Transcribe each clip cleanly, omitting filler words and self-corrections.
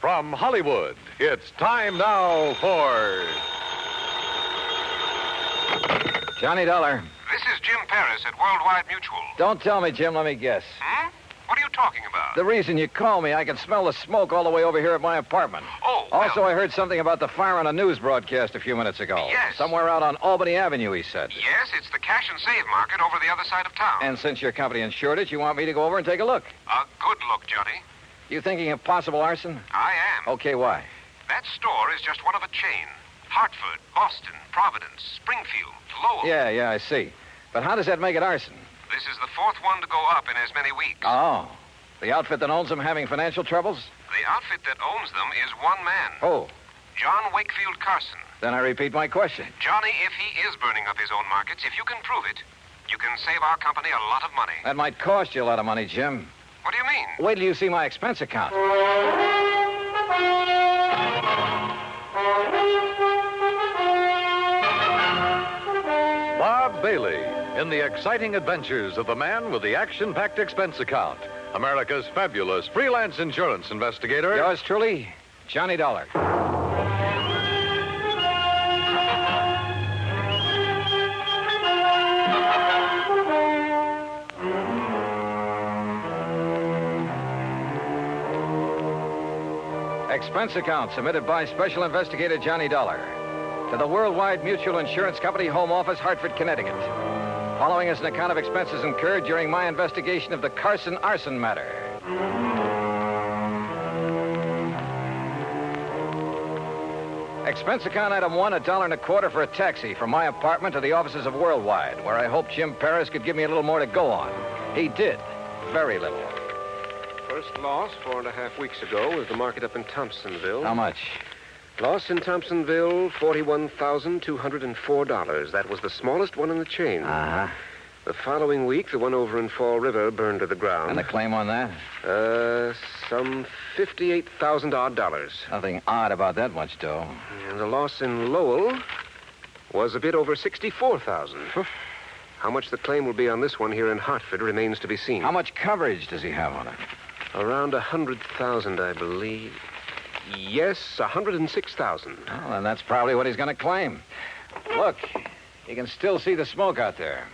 From Hollywood, it's time now for... Johnny Dollar. This is Jim Paris at Worldwide Mutual. Don't tell me, Jim. Let me guess. Hmm? What are you talking about? The reason you called me, I can smell the smoke all the way over here at my apartment. Oh, well... Also, I heard something about the fire on a news broadcast a few minutes ago. Yes. Somewhere out on Albany Avenue, he said. Yes, it's the cash and save market over the other side of town. And since your company insured it, you want me to go over and take a look. A good look, Johnny. You thinking of possible arson? I am. Okay, why? That store is just one of a chain. Hartford, Boston, Providence, Springfield, Lowell. Yeah, I see. But how does that make it arson? This is the fourth one to go up in as many weeks. Oh. The outfit that owns them having financial troubles? The outfit that owns them is one man. Oh. John Wakefield Carson. Then I repeat my question. Johnny, if he is burning up his own markets, if you can prove it, you can save our company a lot of money. That might cost you a lot of money, Jim. What do you mean? Wait till you see my expense account. Bob Bailey in the exciting adventures of the man with the action-packed expense account. America's fabulous freelance insurance investigator. Yours truly, Johnny Dollar. Expense account submitted by Special Investigator Johnny Dollar to the Worldwide Mutual Insurance Company, Home Office, Hartford, Connecticut. Following is an account of expenses incurred during my investigation of the Carson arson matter. Expense account item 1, $1.25 for a taxi from my apartment to the offices of Worldwide, where I hoped Jim Paris could give me a little more to go on. He did. Very little. First loss 4.5 weeks ago was the market up in Thompsonville. How much? Loss in Thompsonville, $41,204. That was the smallest one in the chain. Uh-huh. The following week, the one over in Fall River burned to the ground. And the claim on that? Some $58,000 odd. Nothing odd about that much dough. And the loss in Lowell was a bit over $64,000. How much the claim will be on this one here in Hartford remains to be seen. How much coverage does he have on it? Around $100,000, I believe. Yes, $106,000. Well, then that's probably what he's going to claim. Look, you can still see the smoke out there.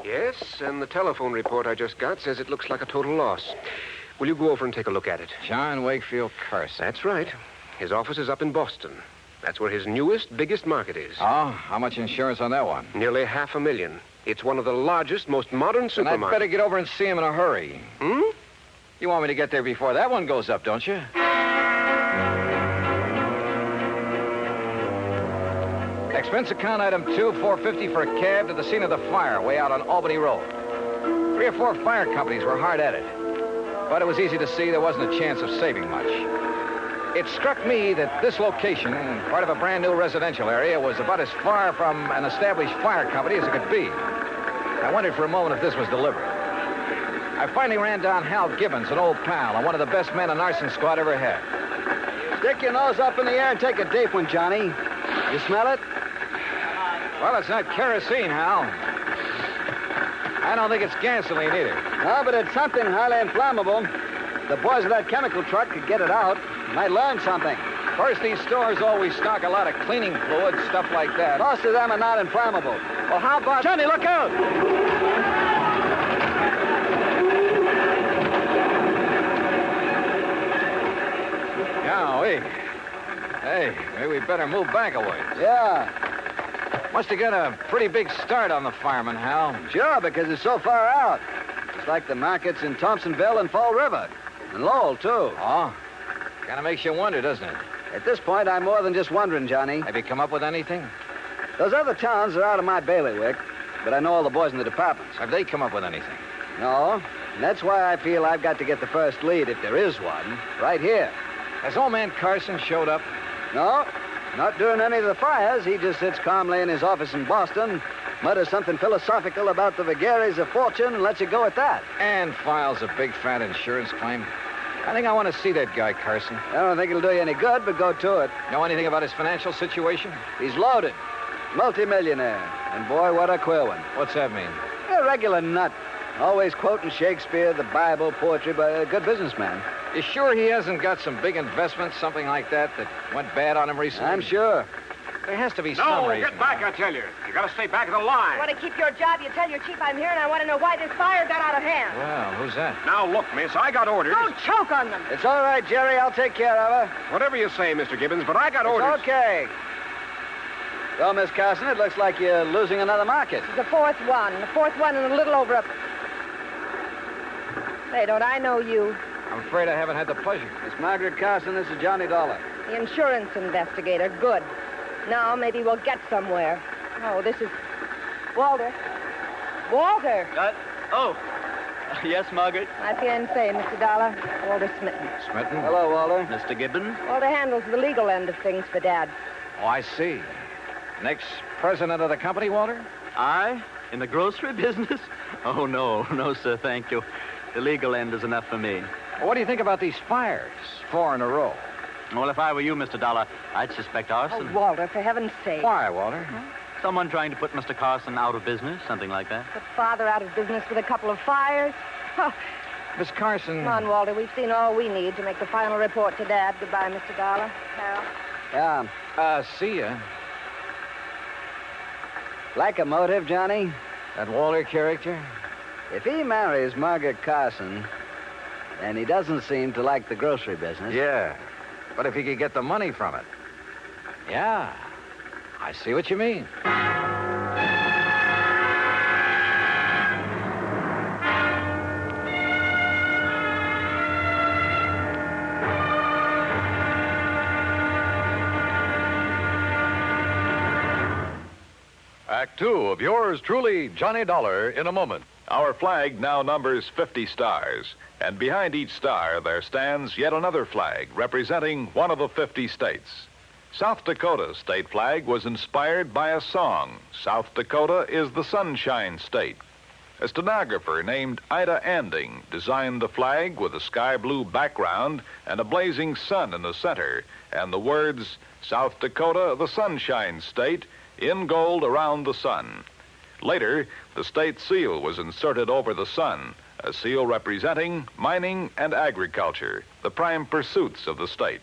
Yes, and the telephone report I just got says it looks like a total loss. Will you go over and take a look at it? John Wakefield Carson. That's right. His office is up in Boston. That's where his newest, biggest market is. Oh, how much insurance on that one? Nearly $500,000. It's one of the largest, most modern supermarkets. Then I'd better get over and see him in a hurry. Hmm? You want me to get there before that one goes up, don't you? Expense account item 2, $450 for a cab to the scene of the fire, way out on Albany Road. 3 or 4 fire companies were hard at it. But it was easy to see there wasn't a chance of saving much. It struck me that this location, part of a brand new residential area, was about as far from an established fire company as it could be. I wondered for a moment if this was deliberate. I finally ran down Hal Gibbons, an old pal, and one of the best men an arson squad ever had. Stick your nose up in the air and take a deep one, Johnny. You smell it? Well, it's not kerosene, Hal. I don't think it's gasoline either. No, but it's something highly inflammable. The boys of that chemical truck could get it out. Might learn something. Of course, these stores always stock a lot of cleaning fluid, stuff like that. Most of them are not inflammable. Well, how about... Johnny, look out! Golly. Hey, maybe we better move back a ways. Yeah. Must have got a pretty big start on the fireman, Hal. Sure, because it's so far out. It's like the markets in Thompsonville and Fall River. And Lowell, too. Oh? Kind of makes you wonder, doesn't it? At this point, I'm more than just wondering, Johnny. Have you come up with anything? Those other towns are out of my bailiwick, but I know all the boys in the departments. Have they come up with anything? No, and that's why I feel I've got to get the first lead, if there is one, right here. Has old man Carson showed up? No, not during any of the fires. He just sits calmly in his office in Boston, mutters something philosophical about the vagaries of fortune, and lets it go at that. And files a big fat insurance claim. I think I want to see that guy, Carson. I don't think it'll do you any good, but go to it. Know anything about his financial situation? He's loaded. Multi-millionaire. And boy, what a queer one. What's that mean? A regular nut. Always quoting Shakespeare, the Bible, poetry, but a good businessman. You sure he hasn't got some big investments, something like that went bad on him recently? I'm sure. There has to be some reason. No, get back, I tell you. You gotta stay back of the line. Want to keep your job? You tell your chief I'm here, and I want to know why this fire got out of hand. Well, who's that? Now, look, miss, I got orders. Don't choke on them. It's all right, Jerry. I'll take care of her. Whatever you say, Mr. Gibbons, but I got orders. It's okay. Well, Miss Carson, it looks like you're losing another market. This is the fourth one. The fourth one and a little over a... Say, don't I know you? I'm afraid I haven't had the pleasure. Miss Margaret Carson, this is Johnny Dollar. The insurance investigator. Good. Now, maybe we'll get somewhere. Oh, this is... Walter. Walter! Yes, Margaret? My fiancé, Mr. Dollar. Walter Smitten. Smitten? Hello, Walter. Mr. Gibbons? Walter handles the legal end of things for Dad. Oh, I see. Next president of the company, Walter? I? In the grocery business? Oh, no, sir, thank you. The legal end is enough for me. Well, what do you think about these fires? 4 in a row. Well, if I were you, Mr. Dollar, I'd suspect arson. Oh, Walter, for heaven's sake. Why, Walter? Someone trying to put Mr. Carson out of business, something like that. Put Father out of business with a couple of fires? Huh. Miss Carson... Come on, Walter. We've seen all we need to make the final report to Dad. Goodbye, Mr. Dollar. Carol. Yeah. See ya. Like a motive, Johnny? That Walter character? If he marries Margaret Carson, then he doesn't seem to like the grocery business. Yeah. But if he could get the money from it. Yeah. I see what you mean. Act 2 of yours truly, Johnny Dollar, in a moment. Our flag now numbers 50 stars, and behind each star there stands yet another flag representing one of the 50 states. South Dakota's state flag was inspired by a song. South Dakota is the Sunshine State. A stenographer named Ida Anding designed the flag with a sky blue background and a blazing sun in the center, and the words, South Dakota, the Sunshine State, in gold around the sun. Later, the state seal was inserted over the sun, a seal representing mining and agriculture, the prime pursuits of the state.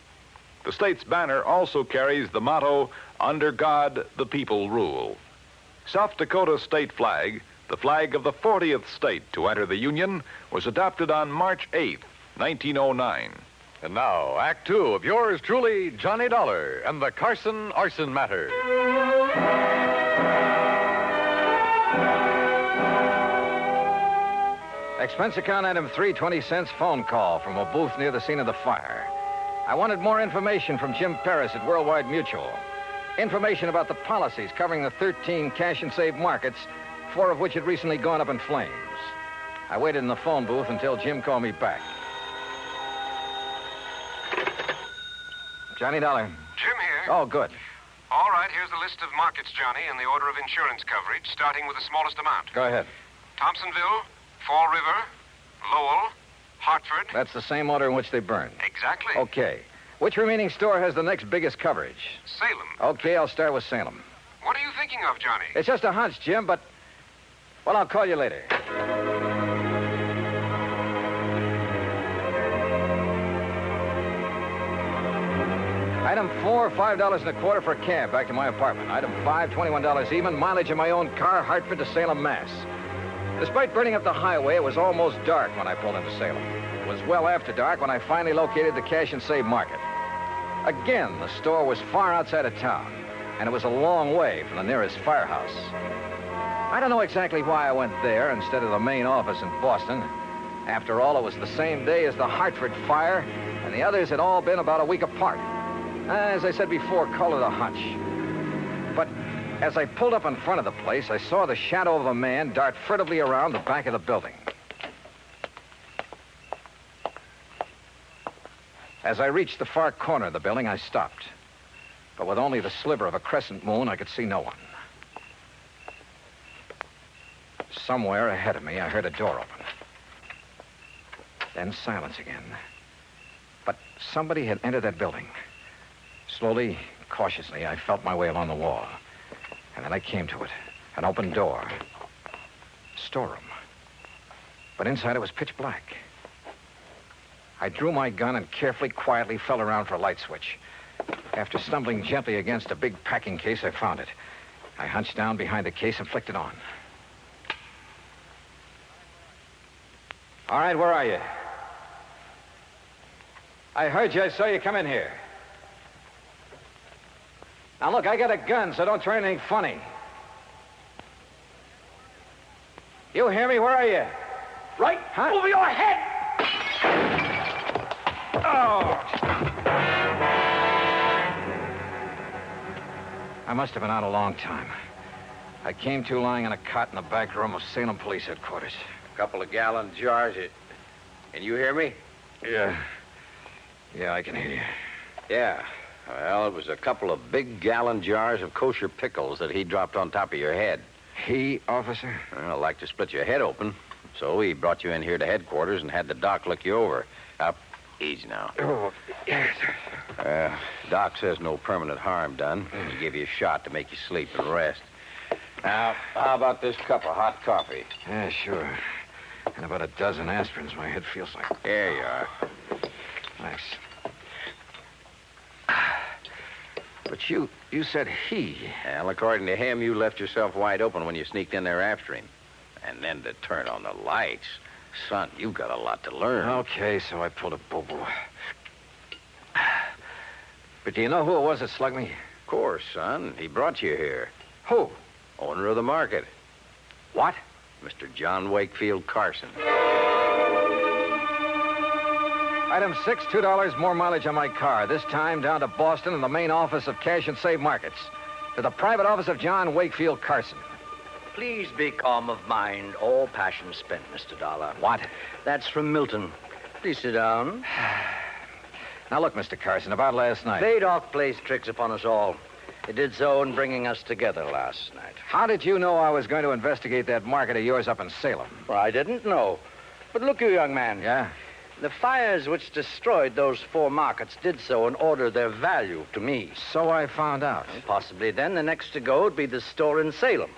The state's banner also carries the motto, Under God, the people rule. South Dakota's state flag, the flag of the 40th state to enter the Union, was adopted on March 8, 1909. And now, Act 2 of yours truly, Johnny Dollar, and the Carson arson matter. Expense account item 3, 20 cents, phone call from a booth near the scene of the fire. I wanted more information from Jim Paris at Worldwide Mutual. Information about the policies covering the 13 cash and save markets, 4 of which had recently gone up in flames. I waited in the phone booth until Jim called me back. Johnny Dollar. Jim here. Oh, good. All right, here's the list of markets, Johnny, in the order of insurance coverage, starting with the smallest amount. Go ahead. Thompsonville, Fall River, Lowell, Hartford. That's the same order in which they burned. Exactly. Okay. Which remaining store has the next biggest coverage? Salem. Okay, I'll start with Salem. What are you thinking of, Johnny? It's just a hunch, Jim, but... Well, I'll call you later. Item 4, $5.25 for a cab back to my apartment. Item 5, $21 even, mileage in my own car, Hartford to Salem, Mass. Despite burning up the highway, it was almost dark when I pulled into Salem. It was well after dark when I finally located the cash and save market. Again, the store was far outside of town, and it was a long way from the nearest firehouse. I don't know exactly why I went there instead of the main office in Boston. After all, it was the same day as the Hartford fire, and the others had all been about a week apart. As I said before, call it a hunch. But as I pulled up in front of the place, I saw the shadow of a man dart furtively around the back of the building. As I reached the far corner of the building, I stopped. But with only the sliver of a crescent moon, I could see no one. Somewhere ahead of me, I heard a door open. Then silence again. But somebody had entered that building. Slowly, cautiously, I felt my way along the wall. And then I came to it. An open door. Storeroom. but inside it was pitch black. I drew my gun and carefully, quietly felt around for a light switch. After stumbling gently against a big packing case, I found it. I hunched down behind the case and flicked it on. All right, where are you? I heard you. I saw you come in here. Now, look, I got a gun, so don't try anything funny. You hear me? Where are you? Right over your head! Oh! I must have been out a long time. I came to lying on a cot in the back room of Salem Police Headquarters. A couple of gallon jars. Can you hear me? Yeah. Yeah, I can hear you. Yeah. Well, it was a couple of big gallon jars of kosher pickles that he dropped on top of your head. He, officer? Well, I'd like to split your head open. So he brought you in here to headquarters and had the doc look you over. Up. Easy now. Oh, yes. Doc says no permanent harm done. He gave you a shot to make you sleep and rest. Now, how about this cup of hot coffee? Yeah, sure. And about a dozen aspirins. My head feels like... There you are. Thanks. But you said he. Well, according to him, you left yourself wide open when you sneaked in there after him. And then to turn on the lights. Son, you've got a lot to learn. Okay, so I pulled a boo-boo. But do you know who it was that slugged me? Of course, son. He brought you here. Who? Owner of the market. What? Mr. John Wakefield Carson. Item 6, $2 more mileage on my car. This time down to Boston and the main office of Cash and Save Markets. To the private office of John Wakefield Carson. Please be calm of mind, all passion spent, Mr. Dollar. What? That's from Milton. Please sit down. Now, look, Mr. Carson, about last night. Baydock plays tricks upon us all. It did so in bringing us together last night. How did you know I was going to investigate that market of yours up in Salem? Well, I didn't know. But look, you young man. Yeah? The fires which destroyed those 4 markets did so in order their value to me. So I found out. And possibly then the next to go would be the store in Salem.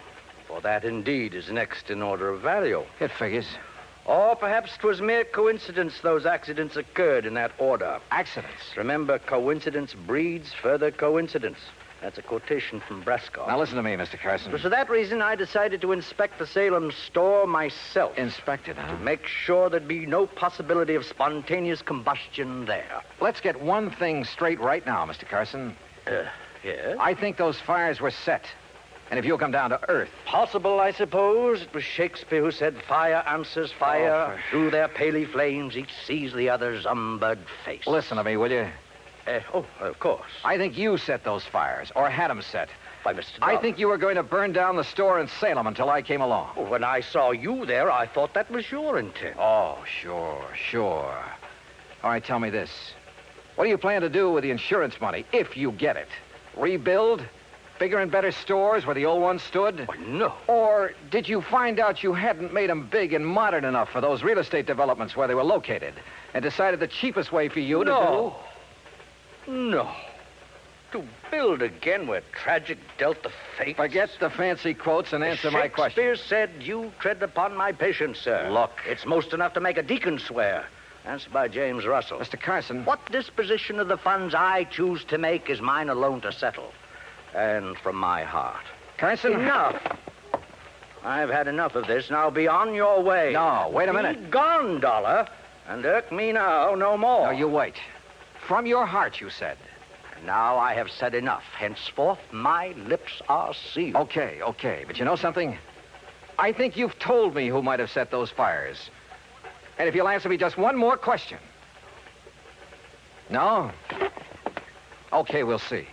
For that indeed is next in order of value. It figures. Or perhaps 'twas mere coincidence those accidents occurred in that order. Accidents? Remember, coincidence breeds further coincidence. That's a quotation from Bresco. Now listen to me, Mr. Carson. So for that reason, I decided to inspect the Salem store myself. Inspect it, huh? To make sure there'd be no possibility of spontaneous combustion there. Let's get one thing straight right now, Mr. Carson. Yes? I think those fires were set. And if you'll come down to earth... Possible, I suppose. It was Shakespeare who said, fire answers fire. Through their paly flames, each sees the other's umbered face. Listen to me, will you? Of course. I think you set those fires, or had them set. Why, Mr. I think you were going to burn down the store in Salem until I came along. Well, when I saw you there, I thought that was your intent. Oh, sure. All right, tell me this. What do you plan to do with the insurance money, if you get it? Rebuild? Bigger and better stores where the old ones stood? Oh, no. Or did you find out you hadn't made them big and modern enough for those real estate developments where they were located and decided the cheapest way for you to do... No. To build again where tragic dealt the fate. Forget the fancy quotes and answer my question. Shakespeare said, you tread upon my patience, sir. Look. It's most enough to make a deacon swear. That's by James Russell. Mr. Carson. What disposition of the funds I choose to make is mine alone to settle. And from my heart. Carson? Enough. I've had enough of this. Now be on your way. No, wait a minute. Be gone, Dollar. And irk me now no more. No, you wait. From your heart, you said. Now I have said enough. Henceforth, my lips are sealed. Okay. But you know something? I think you've told me who might have set those fires. And if you'll answer me just one more question. No? Okay, we'll see.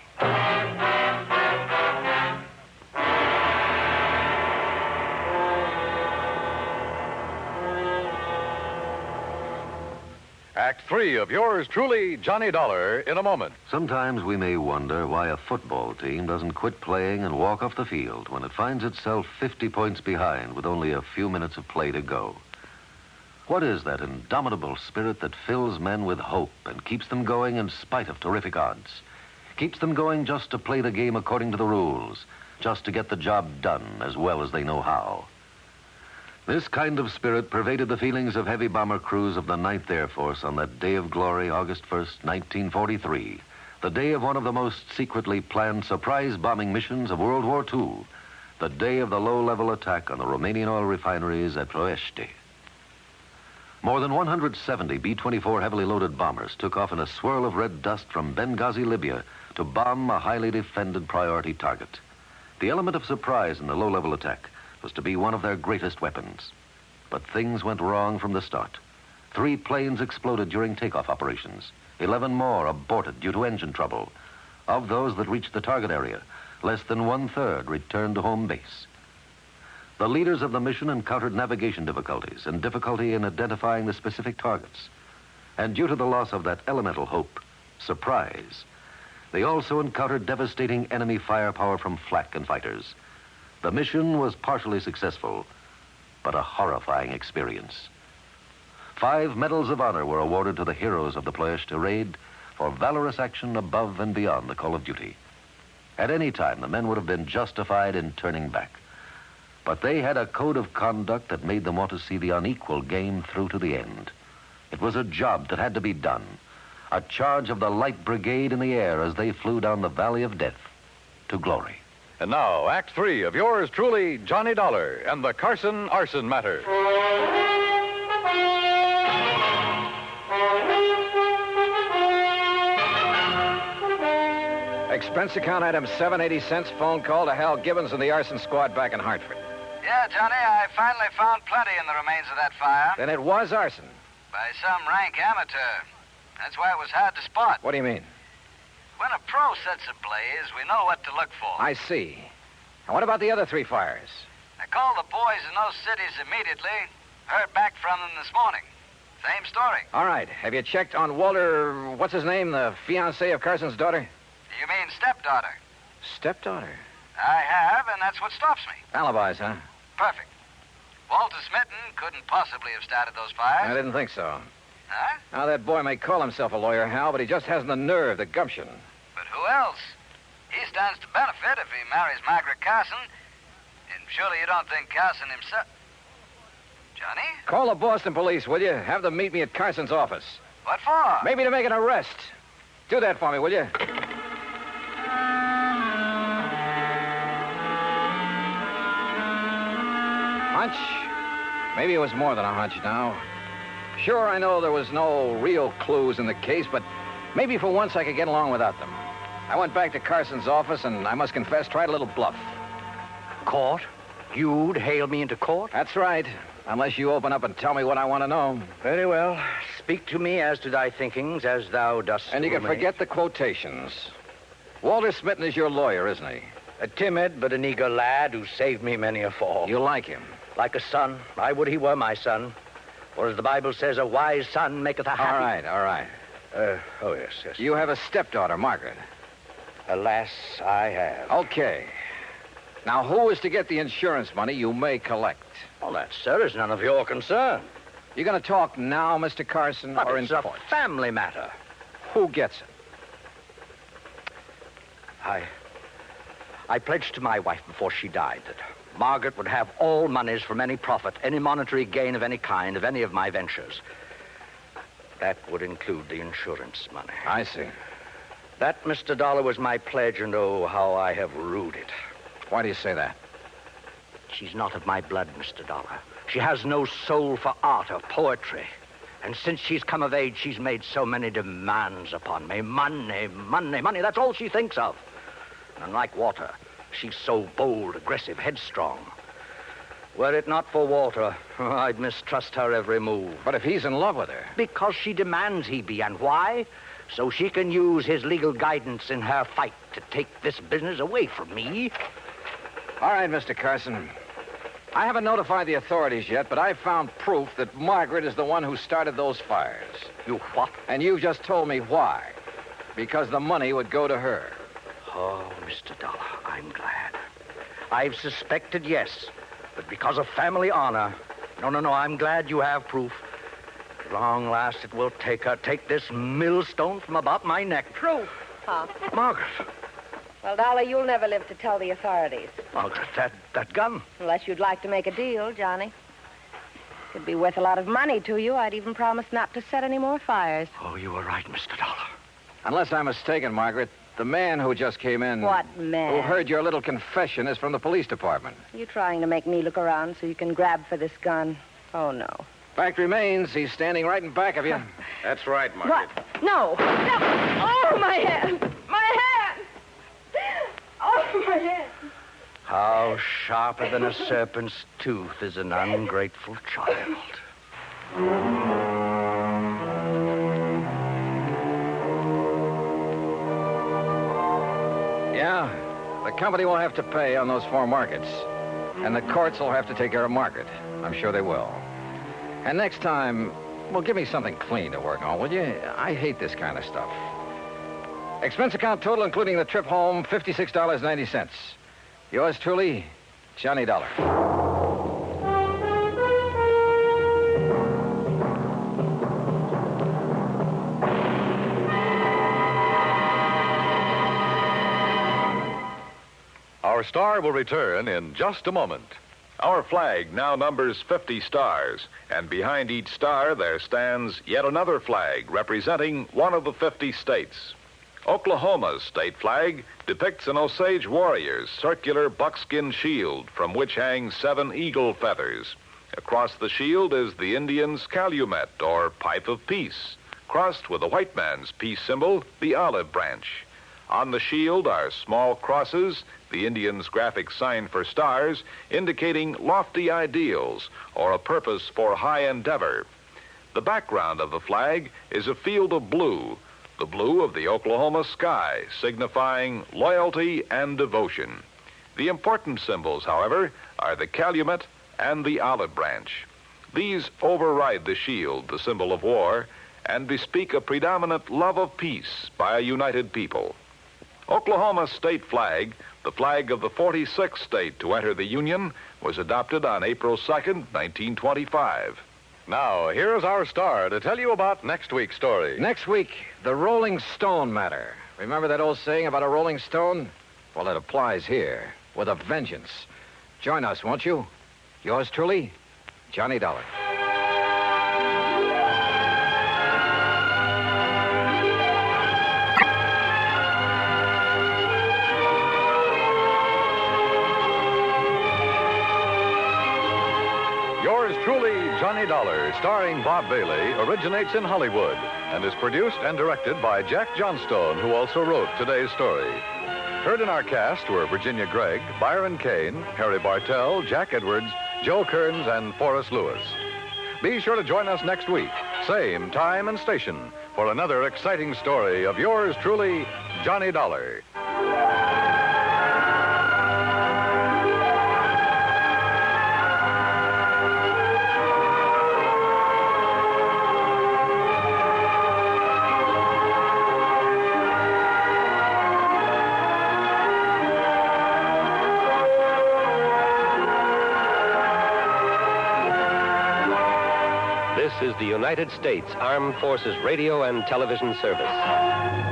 Act 3 of yours truly, Johnny Dollar, in a moment. Sometimes we may wonder why a football team doesn't quit playing and walk off the field when it finds itself 50 points behind with only a few minutes of play to go. What is that indomitable spirit that fills men with hope and keeps them going in spite of terrific odds? Keeps them going just to play the game according to the rules, just to get the job done as well as they know how. This kind of spirit pervaded the feelings of heavy bomber crews of the 9th Air Force on that day of glory, August 1st, 1943, the day of one of the most secretly planned surprise bombing missions of World War II, the day of the low-level attack on the Romanian oil refineries at Ploiești. More than 170 B-24 heavily loaded bombers took off in a swirl of red dust from Benghazi, Libya, to bomb a highly defended priority target. The element of surprise in the low-level attack was to be one of their greatest weapons. But things went wrong from the start. 3 planes exploded during takeoff operations. 11 more aborted due to engine trouble. Of those that reached the target area, less than 1/3 returned to home base. The leaders of the mission encountered navigation difficulties and difficulty in identifying the specific targets. And due to the loss of that elemental hope, surprise, they also encountered devastating enemy firepower from flak and fighters. The mission was partially successful, but a horrifying experience. 5 medals of honor were awarded to the heroes of the Ploiești raid for valorous action above and beyond the call of duty. At any time, the men would have been justified in turning back. But they had a code of conduct that made them want to see the unequal game through to the end. It was a job that had to be done. A charge of the Light Brigade in the air as they flew down the Valley of Death to glory. And now, Act 3 of yours truly, Johnny Dollar, and the Carson Arson Matter. Expense account item 780 cents, phone call to Hal Gibbons and the arson squad back in Hartford. Yeah, Johnny, I finally found plenty in the remains of that fire. Then it was arson. By some rank amateur. That's why it was hard to spot. What do you mean? When a pro sets a blaze, we know what to look for. I see. And what about the other 3 fires? I called the boys in those cities immediately. Heard back from them this morning. Same story. All right. Have you checked on Walter, what's his name, the fiancé of Carson's daughter? You mean stepdaughter? Stepdaughter? I have, and that's what stops me. Alibis, huh? Perfect. Walter Smitten couldn't possibly have started those fires. I didn't think so. Huh? Now, that boy may call himself a lawyer, Hal, but he just hasn't the nerve, the gumption. But who else? He stands to benefit if he marries Margaret Carson. And surely you don't think Carson himself... Johnny? Call the Boston police, will you? Have them meet me at Carson's office. What for? Maybe to make an arrest. Do that for me, will you? Hunch? Maybe it was more than a hunch now. Sure, I know there was no real clues in the case, but maybe for once I could get along without them. I went back to Carson's office and, I must confess, tried a little bluff. Court? You'd hail me into court? That's right. Unless you open up and tell me what I want to know. Very well. Speak to me as to thy thinkings, as thou dost. And you can forget the quotations. Walter Smitten is your lawyer, isn't he? A timid but an eager lad who saved me many a fall. You like him? Like a son. I would he were my son. For as the Bible says, a wise son maketh a happy... All right. Oh, yes. You have a stepdaughter, Margaret. Alas, I have. Okay. Now, who is to get the insurance money you may collect? Well, that, sir, is none of your concern. You going to talk now, Mr. Carson, but or it's in court? A family matter. Who gets it? I pledged to my wife before she died that Margaret would have all monies from any profit, any monetary gain of any kind, of any of my ventures. That would include the insurance money. I see. That, Mr. Dollar, was my pledge, and oh, how I have rued it. Why do you say that? She's not of my blood, Mr. Dollar. She has no soul for art or poetry. And since she's come of age, she's made so many demands upon me. Money. That's all she thinks of. And unlike Walter, she's so bold, aggressive, headstrong. Were it not for Walter, I'd mistrust her every move. But if he's in love with her? Because she demands he be. And why? So she can use his legal guidance in her fight to take this business away from me. All right, Mr. Carson. I haven't notified the authorities yet, but I've found proof that Margaret is the one who started those fires. You what? And you've just told me why. Because the money would go to her. Oh, Mr. Dollar, I'm glad. I've suspected, yes, but because of family honor. No, I'm glad you have proof. At long last, it will take this millstone from about my neck. Proof, huh? Margaret. Well, Dollar, you'll never live to tell the authorities. Margaret, that gun. Unless you'd like to make a deal, Johnny. Could be worth a lot of money to you. I'd even promise not to set any more fires. Oh, you were right, Mr. Dollar. Unless I'm mistaken, Margaret, the man who just came in... What man? Who heard your little confession is from the police department. You trying to make me look around so you can grab for this gun? Oh, no. Fact remains, he's standing right in back of you. That's right, Margaret. What? No. No. Oh, my hand. My hand. Oh, my hand. How sharper than a serpent's tooth is an ungrateful child. Yeah, the company will have to pay on those 4 markets. And the courts will have to take care of Margaret. I'm sure they will. And next time, well, give me something clean to work on, will you? I hate this kind of stuff. Expense account total, including the trip home, $56.90. Yours truly, Johnny Dollar. Our star will return in just a moment. Our flag now numbers 50 stars, and behind each star there stands yet another flag representing one of the 50 states. Oklahoma's state flag depicts an Osage warrior's circular buckskin shield from which hang 7 eagle feathers. Across the shield is the Indian's calumet, or pipe of peace, crossed with the white man's peace symbol, the olive branch. On the shield are small crosses, the Indian's graphic sign for stars, indicating lofty ideals or a purpose for high endeavor. The background of the flag is a field of blue, the blue of the Oklahoma sky, signifying loyalty and devotion. The important symbols, however, are the calumet and the olive branch. These override the shield, the symbol of war, and bespeak a predominant love of peace by a united people. Oklahoma's state flag, the flag of the 46th state to enter the Union, was adopted on April 2nd, 1925. Now, here's our star to tell you about next week's story. Next week, the Rolling Stone matter. Remember that old saying about a rolling stone? Well, it applies here, with a vengeance. Join us, won't you? Yours truly, Johnny Dollar. Yours truly, Johnny Dollar, starring Bob Bailey, originates in Hollywood and is produced and directed by Jack Johnstone, who also wrote today's story. Heard in our cast were Virginia Gregg, Byron Kane, Harry Bartell, Jack Edwards, Joe Kearns, and Forrest Lewis. Be sure to join us next week, same time and station, for another exciting story of yours truly, Johnny Dollar. This is the United States Armed Forces Radio and Television Service.